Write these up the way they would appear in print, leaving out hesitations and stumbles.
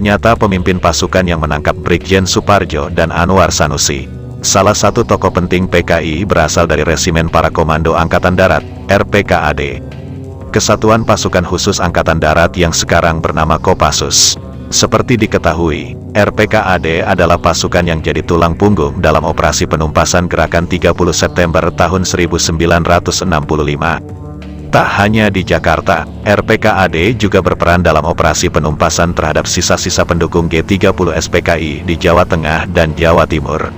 Ternyata pemimpin pasukan yang menangkap Brigjen Suparjo dan Anwar Sanusi, salah satu tokoh penting PKI, berasal dari Resimen Para Komando Angkatan Darat, RPKAD. Kesatuan Pasukan Khusus Angkatan Darat yang sekarang bernama Kopassus. Seperti diketahui, RPKAD adalah pasukan yang jadi tulang punggung dalam operasi penumpasan gerakan 30 September tahun 1965. Tak hanya di Jakarta, RPKAD juga berperan dalam operasi penumpasan terhadap sisa-sisa pendukung G30 SPKI di Jawa Tengah dan Jawa Timur.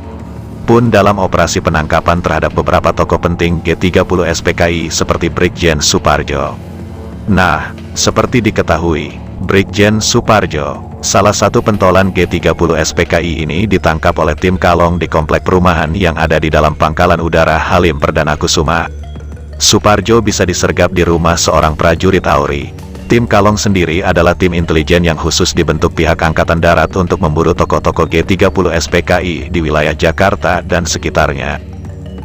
Pun dalam operasi penangkapan terhadap beberapa tokoh penting G30 SPKI seperti Brigjen Suparjo. Nah, seperti diketahui, Brigjen Suparjo, salah satu pentolan G30 SPKI ini ditangkap oleh tim Kalong di komplek perumahan yang ada di dalam Pangkalan Udara Halim Perdana Kusuma. Suparjo bisa disergap di rumah seorang prajurit AURI. Tim Kalong sendiri adalah tim intelijen yang khusus dibentuk pihak Angkatan Darat untuk memburu tokoh-tokoh G30 SPKI di wilayah Jakarta dan sekitarnya.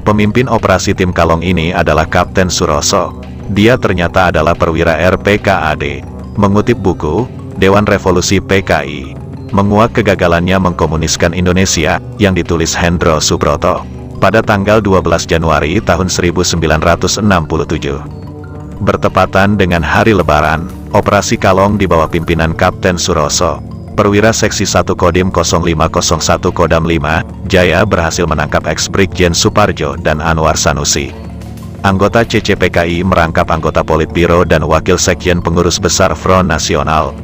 Pemimpin operasi tim Kalong ini adalah Kapten Suroso. Dia ternyata adalah perwira RPKAD. Mengutip buku Dewan Revolusi PKI, menguak kegagalannya mengkomuniskan Indonesia, yang ditulis Hendro Subroto pada tanggal 12 Januari tahun 1967. Bertepatan dengan hari Lebaran, Operasi Kalong di bawah pimpinan Kapten Suroso, perwira Seksi 1 Kodim 0501 Kodam 5, Jaya berhasil menangkap ex-Brigjen Suparjo dan Anwar Sanusi. Anggota CCPKI merangkap anggota Politbiro dan Wakil Sekjen Pengurus Besar Front Nasional.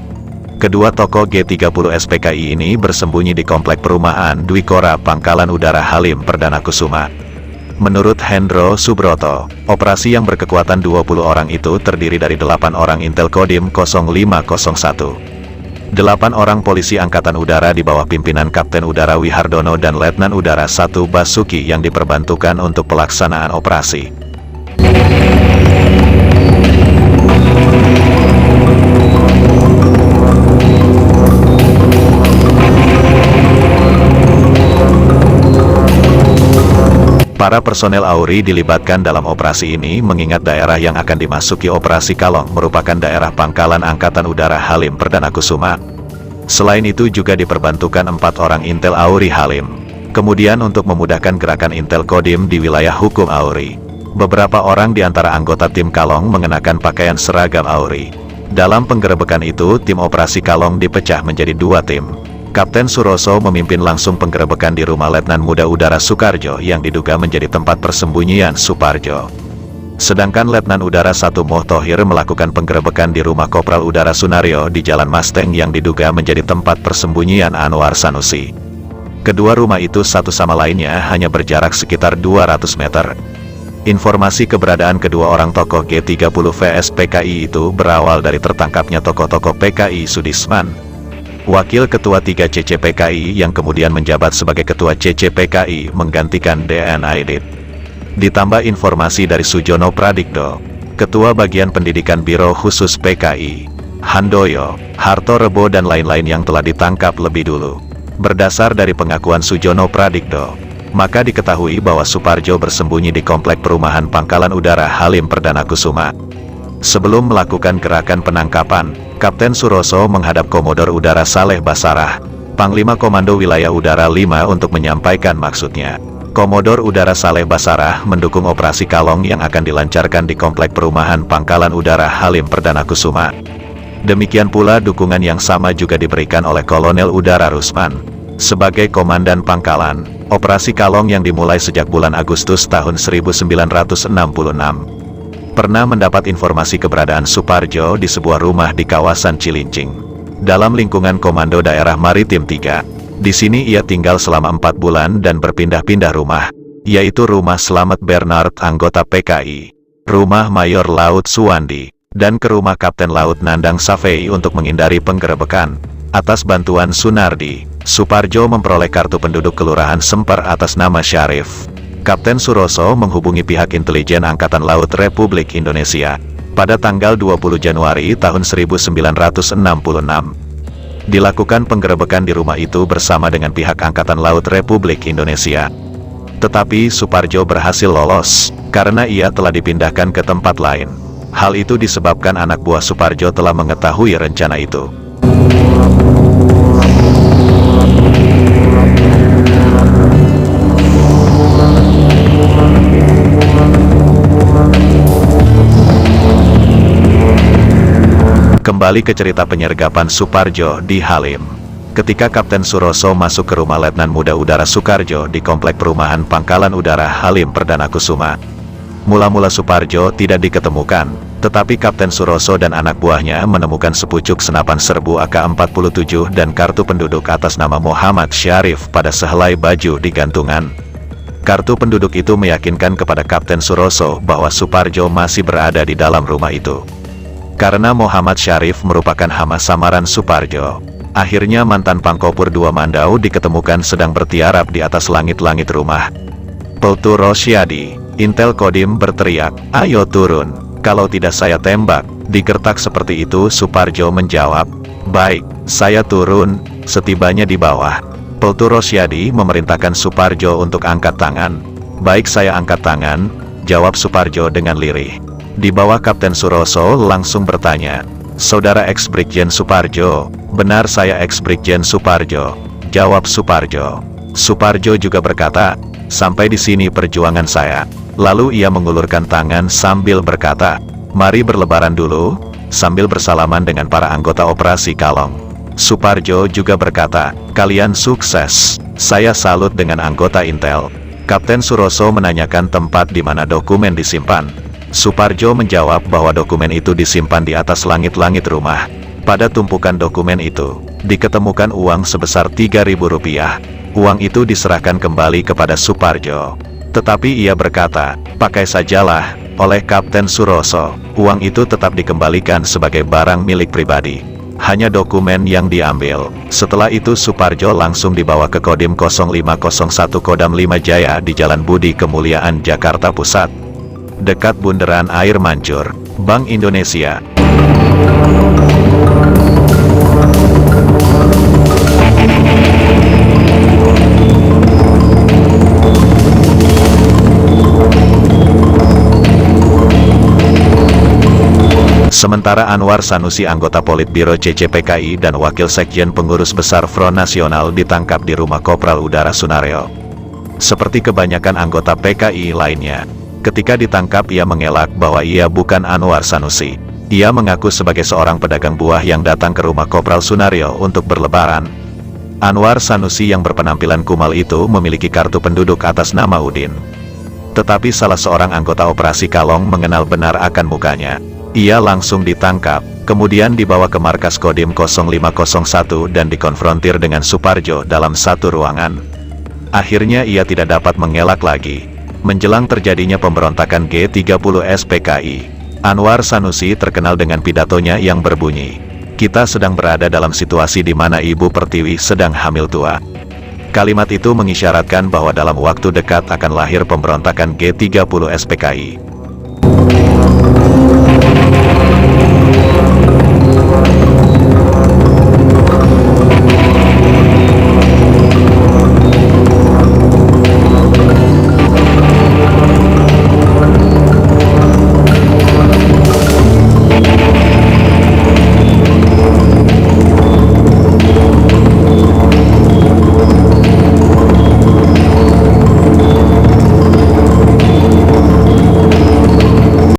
Kedua tokoh G30 SPKI ini bersembunyi di komplek perumahan Dwi Kora Pangkalan Udara Halim Perdana Kusuma. Menurut Hendro Subroto, operasi yang berkekuatan 20 orang itu terdiri dari 8 orang Intel Kodim 0501, 8 orang polisi Angkatan Udara di bawah pimpinan Kapten Udara Wihardono dan Letnan Udara 1 Basuki yang diperbantukan untuk pelaksanaan operasi. Para personel AURI dilibatkan dalam operasi ini mengingat daerah yang akan dimasuki operasi Kalong merupakan daerah Pangkalan Angkatan Udara Halim Perdana Kusuma. Selain itu juga diperbantukan 4 orang Intel AURI Halim. Kemudian untuk memudahkan gerakan Intel Kodim di wilayah hukum AURI, beberapa orang di antara anggota tim Kalong mengenakan pakaian seragam AURI. Dalam penggerebekan itu, tim operasi Kalong dipecah menjadi 2 tim. Kapten Suroso memimpin langsung penggerebekan di rumah Letnan Muda Udara Sukarjo yang diduga menjadi tempat persembunyian Suparjo. Sedangkan Letnan Udara 1 Mohtohir melakukan penggerebekan di rumah Kopral Udara Sunario di Jalan Masteng yang diduga menjadi tempat persembunyian Anwar Sanusi. Kedua rumah itu satu sama lainnya hanya berjarak sekitar 200 meter. Informasi keberadaan kedua orang tokoh G30 vs PKI itu berawal dari tertangkapnya tokoh-tokoh PKI Sudisman, Wakil Ketua 3 CCPKI yang kemudian menjabat sebagai Ketua CCPKI menggantikan DN Aidit. Ditambah informasi dari Sujono Pradikdo, Ketua Bagian Pendidikan Biro Khusus PKI, Handoyo, Harto Rebo dan lain-lain yang telah ditangkap lebih dulu. Berdasar dari pengakuan Sujono Pradikdo, maka diketahui bahwa Suparjo bersembunyi di komplek perumahan Pangkalan Udara Halim Perdana Kusuma. Sebelum melakukan gerakan penangkapan, Kapten Suroso menghadap Komodor Udara Saleh Basarah, Panglima Komando Wilayah Udara 5 untuk menyampaikan maksudnya. Komodor Udara Saleh Basarah mendukung operasi Kalong yang akan dilancarkan di komplek perumahan Pangkalan Udara Halim Perdana Kusuma. Demikian pula dukungan yang sama juga diberikan oleh Kolonel Udara Rusman sebagai Komandan Pangkalan. Operasi Kalong yang dimulai sejak bulan Agustus tahun 1966. Pernah mendapat informasi keberadaan Suparjo di sebuah rumah di kawasan Cilincing, dalam lingkungan Komando Daerah Maritim 3. Di sini ia tinggal selama 4 bulan dan berpindah-pindah rumah, yaitu rumah Slamet Bernard anggota PKI, rumah Mayor Laut Suwandi, dan ke rumah Kapten Laut Nandang Safei untuk menghindari penggerebekan. Atas bantuan Sunardi, Suparjo memperoleh kartu penduduk Kelurahan Semper atas nama Syarif. Kapten Suroso menghubungi pihak intelijen Angkatan Laut Republik Indonesia pada tanggal 20 Januari tahun 1966. Dilakukan penggerebekan di rumah itu bersama dengan pihak Angkatan Laut Republik Indonesia. Tetapi Suparjo berhasil lolos karena ia telah dipindahkan ke tempat lain. Hal itu disebabkan anak buah Suparjo telah mengetahui rencana itu. Kembali ke cerita penyergapan Suparjo di Halim. Ketika Kapten Suroso masuk ke rumah Letnan Muda Udara Soekarjo di Komplek Perumahan Pangkalan Udara Halim Perdana Kusuma. Mula-mula Suparjo tidak diketemukan, tetapi Kapten Suroso dan anak buahnya menemukan sepucuk senapan serbu AK-47 dan kartu penduduk atas nama Muhammad Syarif pada sehelai baju di gantungan. Kartu penduduk itu meyakinkan kepada Kapten Suroso bahwa Suparjo masih berada di dalam rumah itu. Karena Muhammad Syarif merupakan hama samaran Suparjo, akhirnya mantan Pangkopur II Mandau diketemukan sedang bertiarap di atas langit-langit rumah. Peltu Rosyadi, Intel Kodim berteriak, "Ayo turun, kalau tidak saya tembak." Digertak seperti itu Suparjo menjawab, "Baik, saya turun." Setibanya di bawah, Peltu Rosyadi memerintahkan Suparjo untuk angkat tangan. "Baik, saya angkat tangan," jawab Suparjo dengan lirih. Di bawah Kapten Suroso langsung bertanya, "Saudara ex-Brigjen Suparjo?" "Benar, saya ex-Brigjen Suparjo," jawab Suparjo. Suparjo juga berkata, "Sampai di sini perjuangan saya." Lalu ia mengulurkan tangan sambil berkata, "Mari berlebaran dulu," sambil bersalaman dengan para anggota operasi Kalong. Suparjo juga berkata, "Kalian sukses. Saya salut dengan anggota Intel." Kapten Suroso menanyakan tempat di mana dokumen disimpan. Suparjo menjawab bahwa dokumen itu disimpan di atas langit-langit rumah. Pada tumpukan dokumen itu, diketemukan uang sebesar Rp3.000. Uang itu diserahkan kembali kepada Suparjo. Tetapi ia berkata, "Pakai sajalah," oleh Kapten Suroso. Uang itu tetap dikembalikan sebagai barang milik pribadi. Hanya dokumen yang diambil. Setelah itu Suparjo langsung dibawa ke Kodim 0501 Kodam 5 Jaya di Jalan Budi Kemuliaan, Jakarta Pusat, dekat Bundaran Air Mancur, Bank Indonesia. Sementara Anwar Sanusi, anggota Politbiro CCPKI dan Wakil Sekjen Pengurus Besar Front Nasional, ditangkap di rumah Kopral Udara Sunaryo. Seperti kebanyakan anggota PKI lainnya, ketika ditangkap ia mengelak bahwa ia bukan Anwar Sanusi. Ia mengaku sebagai seorang pedagang buah yang datang ke rumah Kopral Sunaryo untuk berlebaran. Anwar Sanusi yang berpenampilan kumal itu memiliki kartu penduduk atas nama Udin. Tetapi salah seorang anggota operasi Kalong mengenal benar akan mukanya. Ia langsung ditangkap, kemudian dibawa ke markas Kodim 0501 dan dikonfrontir dengan Suparjo dalam satu ruangan. Akhirnya ia tidak dapat mengelak lagi. Menjelang terjadinya pemberontakan G30 SPKI, Anwar Sanusi terkenal dengan pidatonya yang berbunyi, "Kita sedang berada dalam situasi di mana Ibu Pertiwi sedang hamil tua." Kalimat itu mengisyaratkan bahwa dalam waktu dekat akan lahir pemberontakan G30 SPKI.